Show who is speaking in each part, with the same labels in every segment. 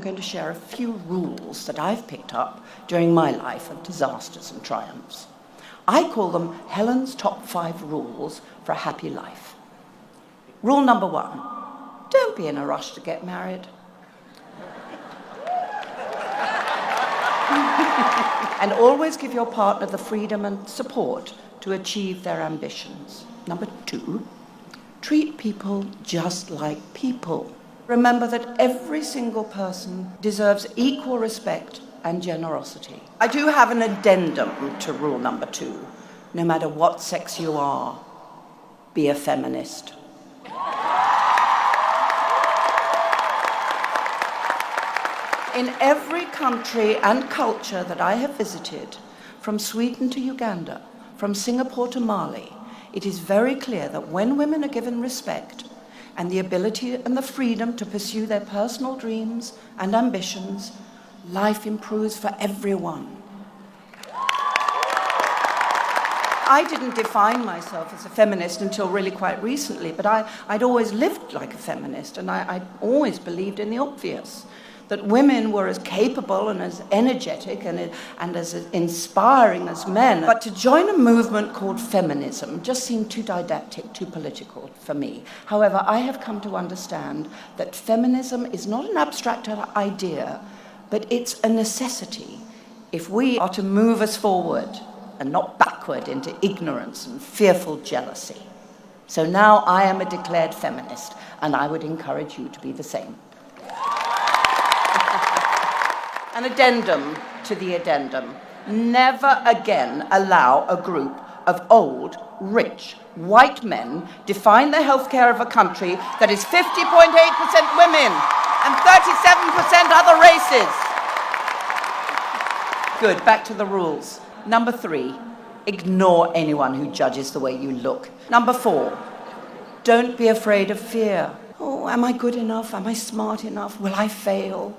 Speaker 1: going to share a few rules that I've picked up during my life of disasters and triumphs. I call them Helen's top 5 rules for a happy life. Rule number 1, don't be in a rush to get married. And always give your partner the freedom and support to achieve their ambitions. Number 2, treat people just like people. Remember that every single person deserves equal respect and generosity. I do have an addendum to rule number 2. No matter what sex you are, be a feminist. In every country and culture that I have visited, from Sweden to Uganda, from Singapore to Mali, it is very clear that when women are given respect and the ability and the freedom to pursue their personal dreams and ambitions, life improves for everyone. I didn't define myself as a feminist until really quite recently, but I'd always lived like a feminist, and I always believed in the obvious, that women were as capable and as energetic and as inspiring as men. But to join a movement called feminism just seemed too didactic, too political for me. However, I have come to understand that feminism is not an abstract idea, but it's a necessity if we are to move us forward and not backward into ignorance and fearful jealousy. So now I am a declared feminist, and I would encourage you to be the same. An addendum to the addendum. Never again allow a group of old, rich, white men define the healthcare of a country that is 50.8% women and 37% other races. Good, back to the rules. Number 3, ignore anyone who judges the way you look. Number 4, don't be afraid of fear. Oh, am I good enough? Am I smart enough? Will I fail?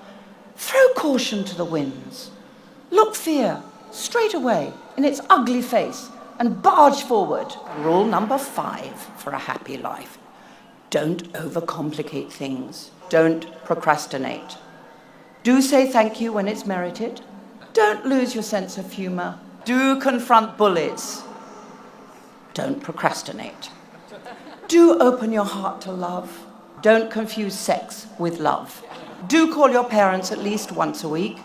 Speaker 1: Throw caution to the winds. Look fear straight away in its ugly face and barge forward. Rule number 5 for a happy life. Don't overcomplicate things. Don't procrastinate. Do say thank you when it's merited. Don't lose your sense of humor. Do confront bullies. Don't procrastinate. Do open your heart to love. Don't confuse sex with love. Do call your parents at least once a week.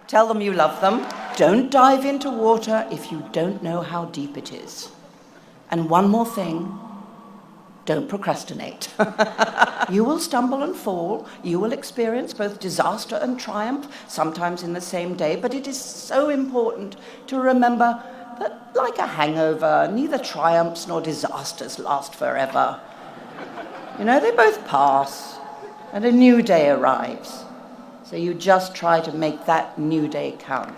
Speaker 1: Tell them you love them. Don't dive into water if you don't know how deep it is. And one more thing, don't procrastinate. You will stumble and fall. You will experience both disaster and triumph, sometimes in the same day. But it is so important to remember that, like a hangover, neither triumphs nor disasters last forever. You know, they both pass. And a new day arrives. So you just try to make that new day count.